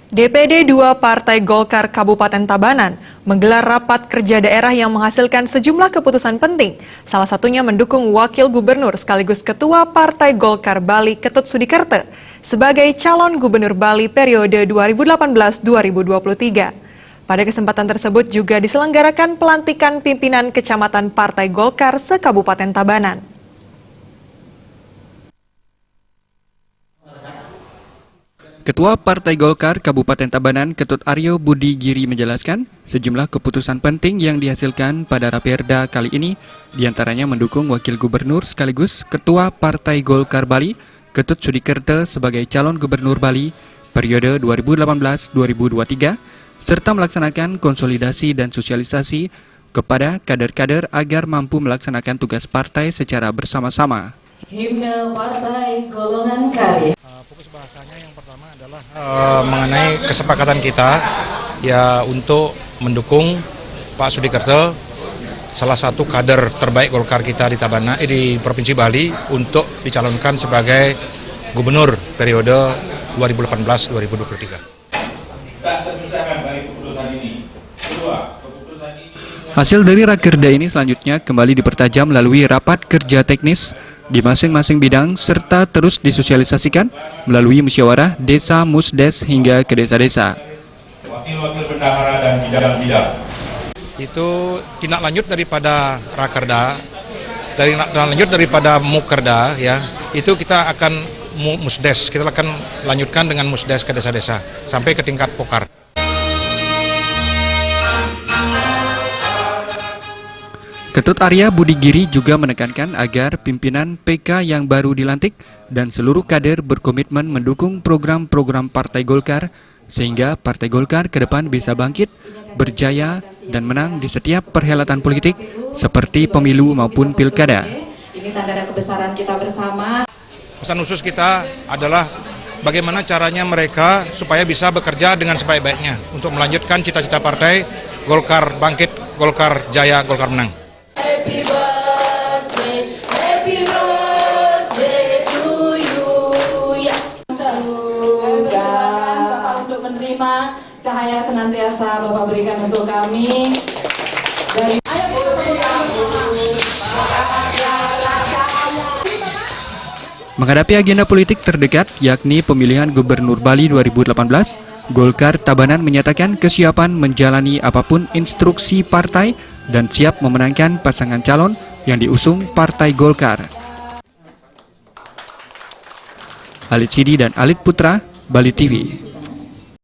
DPD 2 Partai Golkar Kabupaten Tabanan menggelar rapat kerja daerah yang menghasilkan sejumlah keputusan penting. Salah satunya mendukung Wakil Gubernur sekaligus Ketua Partai Golkar Bali Ketut Sudikerte sebagai calon Gubernur Bali periode 2018-2023. Pada kesempatan tersebut juga diselenggarakan pelantikan pimpinan Kecamatan Partai Golkar se-Kabupaten Tabanan. Ketua Partai Golkar Kabupaten Tabanan Ketut Aryo Budi Giri menjelaskan sejumlah keputusan penting yang dihasilkan pada Raperda kali ini diantaranya mendukung Wakil Gubernur sekaligus Ketua Partai Golkar Bali Ketut Sudikerte sebagai calon Gubernur Bali periode 2018-2023 serta melaksanakan konsolidasi dan sosialisasi kepada kader-kader agar mampu melaksanakan tugas partai secara bersama-sama. Himne Partai Golongan Karya. Fokus bahasanya yang pertama adalah mengenai kesepakatan kita ya untuk mendukung Pak Sudikerte, salah satu kader terbaik Golkar kita di Tabanan di Provinsi Bali untuk dicalonkan sebagai gubernur periode 2018-2023. Hasil dari rakerda ini selanjutnya kembali dipertajam melalui rapat kerja teknis di masing-masing bidang serta terus disosialisasikan melalui musyawarah desa musdes hingga ke desa-desa. Wakil-wakil bendahara dan bidang-bidang. Itu tindak lanjut daripada rakerda, lanjut daripada mukerda ya. Itu kita akan musdes, kita akan lanjutkan dengan musdes ke desa-desa sampai ke tingkat pokar. Ketut Aryo Budi Giri juga menekankan agar pimpinan PK yang baru dilantik dan seluruh kader berkomitmen mendukung program-program Partai Golkar sehingga Partai Golkar ke depan bisa bangkit, berjaya, dan menang di setiap perhelatan politik seperti pemilu maupun pilkada. Ini tanda kebesaran kita bersama. Pesan khusus kita adalah bagaimana caranya mereka supaya bisa bekerja dengan sebaik-baiknya untuk melanjutkan cita-cita partai Golkar bangkit, Golkar jaya, Golkar menang. Happy birthday to you. Ya. Kami persilakan Bapak untuk menerima cahaya senantiasa Bapak berikan untuk kami. Dari Menghadapi agenda politik terdekat yakni pemilihan Gubernur Bali 2018, Golkar Tabanan menyatakan kesiapan menjalani apapun instruksi partai dan siap memenangkan pasangan calon yang diusung Partai Golkar. Alit Sidi dan Alit Putra, Bali TV.